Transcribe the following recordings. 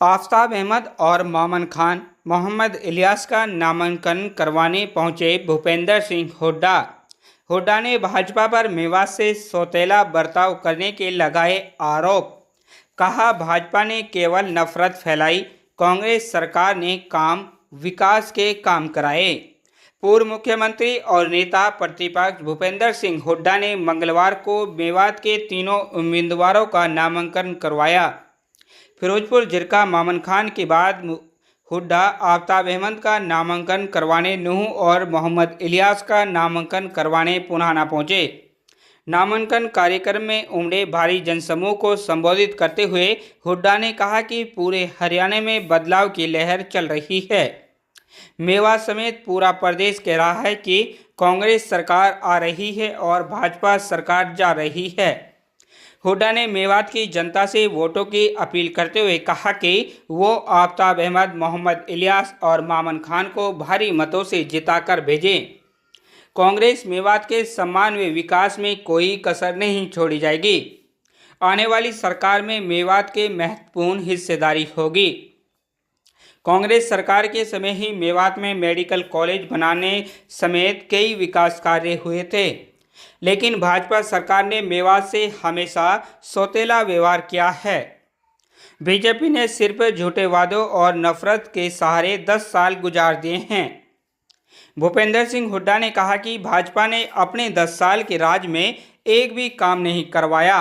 आफताब अहमद और मोमन खान मोहम्मद इलियास का नामांकन करवाने पहुंचे भूपेंद्र सिंह हुड्डा। हुड्डा ने भाजपा पर मेवात से सौतेला बर्ताव करने के लगाए आरोप। कहा, भाजपा ने केवल नफरत फैलाई, कांग्रेस सरकार ने काम विकास के काम कराए। पूर्व मुख्यमंत्री और नेता प्रतिपक्ष भूपेंद्र सिंह हुड्डा ने मंगलवार को मेवात के तीनों उम्मीदवारों का नामांकन करवाया। फिरोजपुर जिरका मोमन खान के बाद हुड्डा आफताब अहमद का नामांकन करवाने नूह और मोहम्मद इलियास का नामांकन करवाने पुनाना पहुंचे। नामांकन कार्यक्रम में उमड़े भारी जनसमूह को संबोधित करते हुए हुड्डा ने कहा कि पूरे हरियाणा में बदलाव की लहर चल रही है। मेवात समेत पूरा प्रदेश कह रहा है कि कांग्रेस सरकार आ रही है और भाजपा सरकार जा रही है। हुड्डा ने मेवात की जनता से वोटों की अपील करते हुए कहा कि वो आफताब अहमद, मोहम्मद इलियास और मोमन खान को भारी मतों से जिताकर भेजें। कांग्रेस मेवात के सम्मान व विकास में कोई कसर नहीं छोड़ी जाएगी। आने वाली सरकार में मेवात के महत्वपूर्ण हिस्सेदारी होगी। कांग्रेस सरकार के समय ही मेवात में मेडिकल कॉलेज बनाने समेत कई विकास कार्य हुए थे, लेकिन भाजपा सरकार ने मेवात से हमेशा सौतेला व्यवहार किया है। बीजेपी ने सिर्फ झूठे वादों और नफरत के सहारे 10 साल गुजार दिए हैं। भूपेंद्र सिंह हुड्डा ने कहा कि भाजपा ने अपने 10 साल के राज में एक भी काम नहीं करवाया।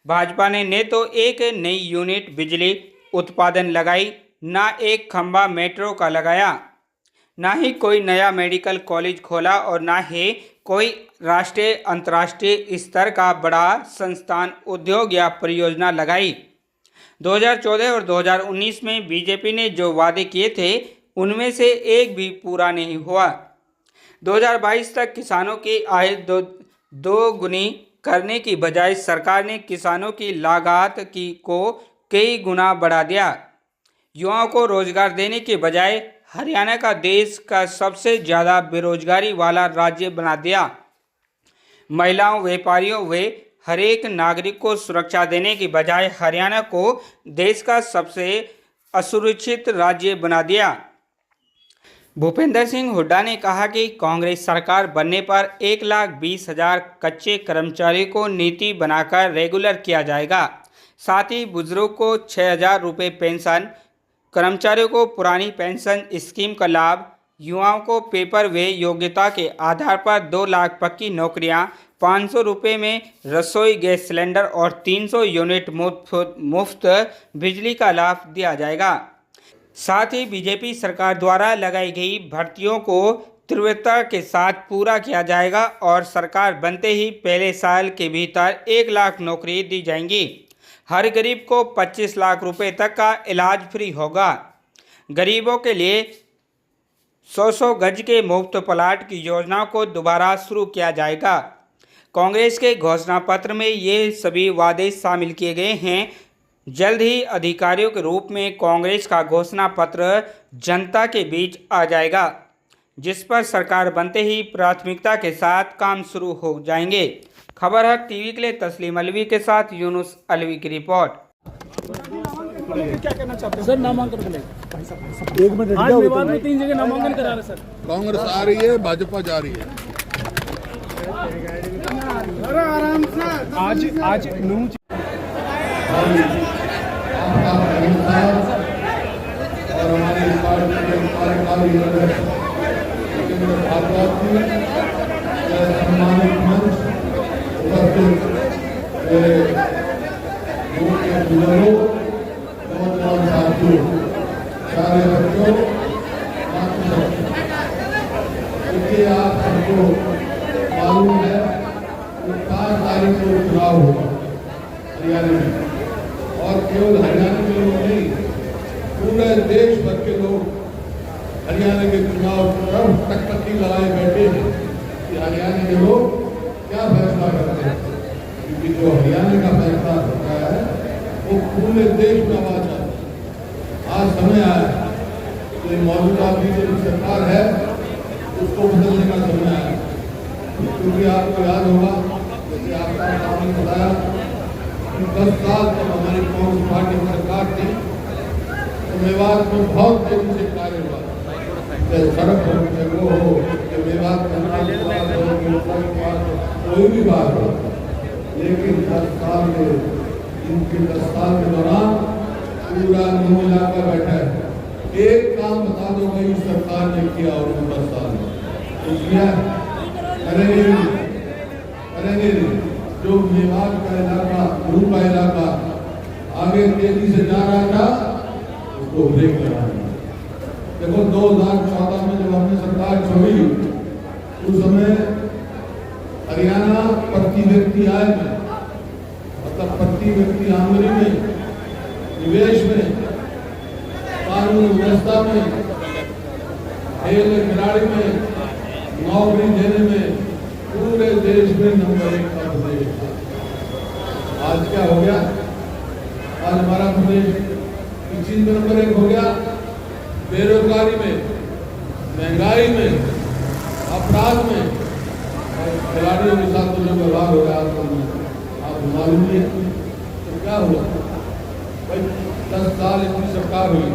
भाजपा ने न तो एक नई यूनिट बिजली उत्पादन लगाई, ना एक खंभा मेट्रो का लगाया, ना ही कोई नया मेडिकल कॉलेज खोला और ना ही कोई राष्ट्रीय अंतर्राष्ट्रीय स्तर का बड़ा संस्थान, उद्योग या परियोजना लगाई। 2014 और 2019 में बीजेपी ने जो वादे किए थे उनमें से एक भी पूरा नहीं हुआ। 2022 तक किसानों की आय दो गुनी करने की बजाय सरकार ने किसानों की लागत को कई गुना बढ़ा दिया। युवाओं को रोजगार देने के बजाय हरियाणा का देश का सबसे ज़्यादा बेरोजगारी वाला राज्य बना दिया। महिलाओं, व्यापारियों व हर एक नागरिक को सुरक्षा देने की बजाय हरियाणा को देश का सबसे असुरक्षित राज्य बना दिया। भूपेंद्र सिंह हुड्डा ने कहा कि कांग्रेस सरकार बनने पर 1,20,000 कच्चे कर्मचारियों को नीति बनाकर रेगुलर किया जाएगा। साथ ही बुजुर्गों को 6,000 रुपये पेंशन, कर्मचारियों को पुरानी पेंशन स्कीम का लाभ, युवाओं को पेपर व योग्यता के आधार पर 2 लाख पक्की नौकरियां, 500 रुपये में रसोई गैस सिलेंडर और 300 यूनिट मुफ्त बिजली का लाभ दिया जाएगा। साथ ही बीजेपी सरकार द्वारा लगाई गई भर्तियों को तीव्रता के साथ पूरा किया जाएगा और सरकार बनते ही पहले साल के भीतर 1 लाख नौकरी दी जाएंगी। हर गरीब को 25 लाख रुपए तक का इलाज फ्री होगा। गरीबों के लिए 100 गज के मुफ्त प्लाट की योजना को दोबारा शुरू किया जाएगा। कांग्रेस के घोषणा पत्र में ये सभी वादे शामिल किए गए हैं। जल्द ही अधिकारियों के रूप में कांग्रेस का घोषणा पत्र जनता के बीच आ जाएगा, जिस पर सरकार बनते ही प्राथमिकता के साथ काम शुरू हो जाएंगे। खबर हक टीवी के लिए तस्लीम अलवी के साथ यूनुस अलवी की रिपोर्ट। क्या कहना चाहते हैं सर? नामांकन को लेकर एक मिनट, आज मेवात में 3 जगह नामांकन करा रहे सर। कांग्रेस आ रही है, भाजपा जा रही है। आराम से आज नूह और हमारे सम्मानित मंच उपस्थित नौजवान साथियों, सारे बच्चों, देखिए आप सबको मालूम है कि 5 तारीख को चुनाव होगा हरियाणा में, और केवल हरियाणा के लोग नहीं, पूरे देश भर के लोग हरियाणा के चुनाव तरफ टकटकी लगाए बैठे हैं कि हरियाणा के लोग क्या फैसला करते हैं, क्योंकि जो हरियाणा का फैसला होता है वो पूरे देश में आवाज है। आज समय आया कि मौजूदा बीजेपी सरकार है उसको बदलने का समय आया, क्योंकि आपको याद होगा, जैसे आपने बताया कि 10 साल तक हमारी कांग्रेस पार्टी सरकार थी मेवात में बहुत तेजी से कार्य हुआ। सड़क हो, वो हो, कि मेवात में कोई भी बात हो, लेकिन 10 साल के इनके 10 साल के दौरान पूरा न्यू इलाका बैठा है। एक काम बता दो भाई सरकार ने किया और 10 साल में किया करेंगे। जो मेवात का इलाका, गुरु का इलाका आगे तेजी से जा रहा था, उसको ब्रेक लगाना। देखो 2014 में जब हमने सरकार छोड़ी, उस समय हरियाणा प्रति व्यक्ति आय में, मतलब प्रति व्यक्ति आमदनी में, निवेश में, कानून व्यवस्था में, खेल खिलाड़ी में, नौकरी देने में पूरे देश में नंबर 1 का प्रदेश था। आज क्या हो गया? आज हमारा प्रदेश किस चीज में नंबर 1 हो गया? बेरोजगारी में, महंगाई में, अपराध में, और खिलाड़ियों के साथ तो जो व्यवहार हो रहा है आप मालूम नहीं है। तो क्या हुआ भाई? 10 साल इतनी सरकार हुई,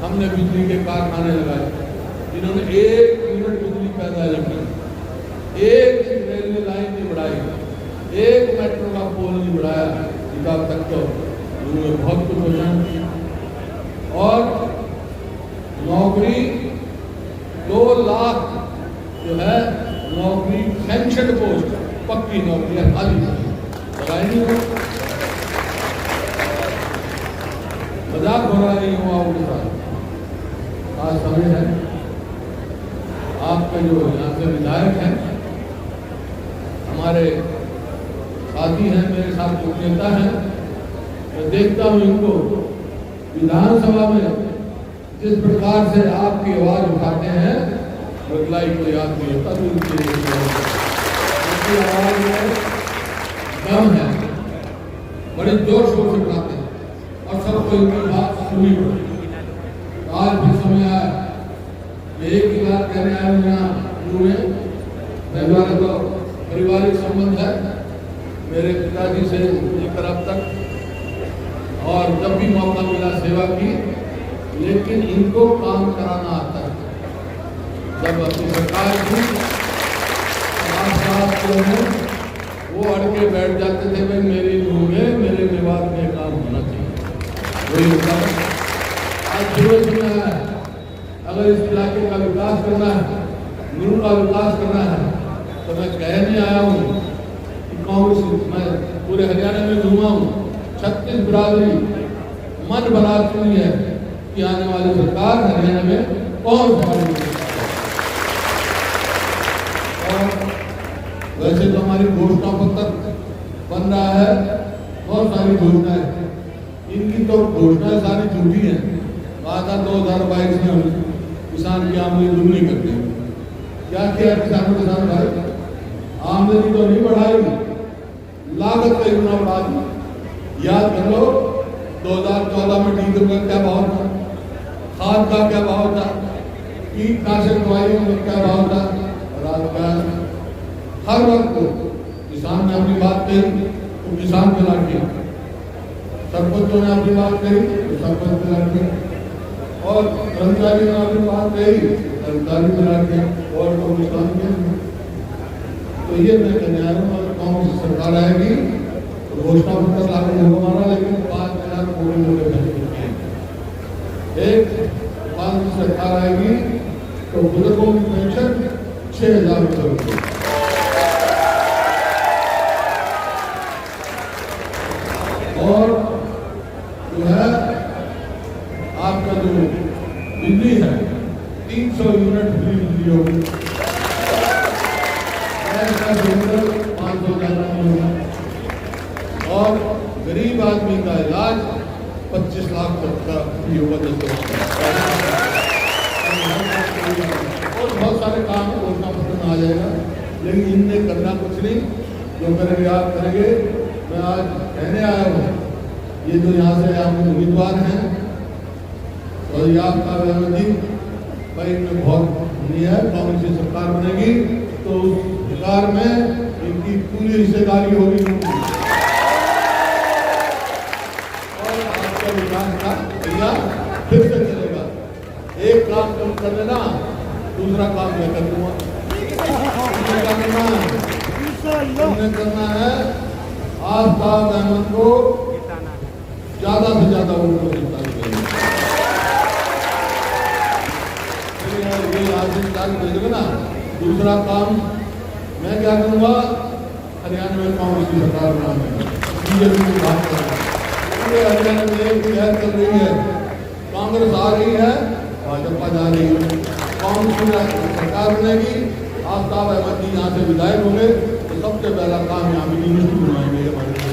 हमने बिजली के कारखाने लगाए, जिन्होंने 1 यूनिट बिजली पैदा नहीं की, 1 रेलवे लाइन नहीं बढ़ाई, 1 मेट्रो का पोल नहीं बढ़ाया, इतना तक तो उन्होंने बहुत कुछ हो जाए। और नौकरी 2 लाख जो है नौकरी सैंक्शन पोस्ट, पक्की नौकरियां खाली लगाई नहीं हो। मजाक हो रहा है युवाओं के साथ। आज समय है, आपके जो यहाँ से विधायक हैं, हमारे साथी हैं, मेरे साथ जो नेता हैं, मैं देखता हूँ इनको विधानसभा में जिस प्रकार से आपकी आवाज उठाते हैं, बदलाई को याद नहीं होता, तो उनकी आवाज में दम है, बड़े जोर शोर से उठाते हैं और सबको इनकी बात सुनी पड़ी। आज भी समय आया, एक ही बात कहने आया हूँ यहाँ में, मेरा तो पारिवारिक संबंध है मेरे पिताजी से लेकर अब तक, और जब भी मौका मिला सेवा की, लेकिन इनको काम कराना आता है। जब अपनी सरकार की वो अड़के बैठ जाते थे, भाई मेरी मुँह में, मेरे विवाद में काम होना चाहिए, वही होता है। आज सुबह सुना है, अगर इस इलाके का विकास करना है, गुरु का विकास करना है, तो मैं कहने आया हूँ कि कांग्रेस, मैं पूरे हरियाणा में घूमा हूँ, 36 बिरादरी मन बना चुकी है कि आने वाली सरकार हरियाणा में कौन सा। और वैसे तो हमारी घोषणा पत्र बन रहा है, बहुत सारी घोषणाएं, इनकी तो घोषणाएं सारी झूठी हैं। कहा था 2022 में हम किसान की आमदनी दुगनी करते हैं। क्या किया किसानों के साथ भाई? आमदनी तो नहीं बढ़ाई, लागत का गुना बढ़ा दी। याद कर लो 2014 में डीजल का क्या भाव था, खाद का क्या भाव था, कीटनाशक दवाइयों का क्या भाव था। हर वक्त किसान ने अपनी बात कही तो किसान पे लड़ गया, सरपंचों ने अपनी बात कही तो सरपंच पे लड़ गया, और कर्मचारी ने अपनी बात कही कर्मचारी पे लड़ गया, और तो किसान के। तो ये मैं कहने आया हूँ, कांग्रेस सरकार आएगी तो घोषणा पत्र लागू होगा हमारा, लेकिन 5,000 करोड़ एक कांग्रेस सरकार आएगी तो बुजुर्गों की पेंशन 6,000 रुपये। और जो है आपका जो बिजली है 300 यूनिट फ्री बिजली होगी, 500 होगा, और गरीब आदमी का इलाज 25 लाख तक का फ्री होगा। और बहुत सारे काम घोषणा पत्र में आ जाएगा, लेकिन इनने करना कुछ नहीं। जो करेंगे आप करेंगे। मैं आज कहने आया हूँ, ये जो यहाँ से आप उम्मीदवार हैं और ये आपका व्यवधि भाई में बहुत नहीं है, कांग्रेस की सरकार बनेगी तो उस सरकार में इनकी पूरी हिस्सेदारी होगी, और आपका विकास का भैया फिर से चलेगा। एक काम तुम कर लेना, दूसरा काम मैं कर दूंगा। तुम्हें क्या करना है? तुम्हें करना है आफ्ताब अहमद को ज्यादा से ज्यादा वोटों से जिताना चाहिए। ये आशीष चाल भेजोगे ना। दूसरा काम मैं क्या करूंगा, हरियाणा में कांग्रेस की सरकार बनाऊंगा, बीजेपी को बात करूंगा। पूरे हरियाणा में एक लहर चल रही है, कांग्रेस आ रही है, भाजपा जा रही है। कांग्रेस की सरकार बनेगी, आफ्ताब अहमद जी यहाँ से विधायक होंगे, तो सबसे पहला काम यहाँ पे यूनिवर्सिटी बनवाएंगे हमारे लिए।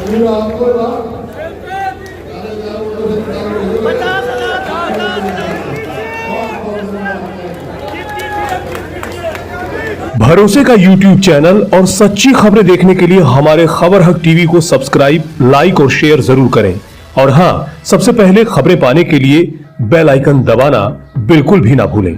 पूरा आपको बात भरोसे का YouTube चैनल और सच्ची खबरें देखने के लिए हमारे खबर हक टीवी को सब्सक्राइब, लाइक और शेयर जरूर करें। और हां, सबसे पहले खबरें पाने के लिए बेल आइकन दबाना बिल्कुल भी ना भूलें।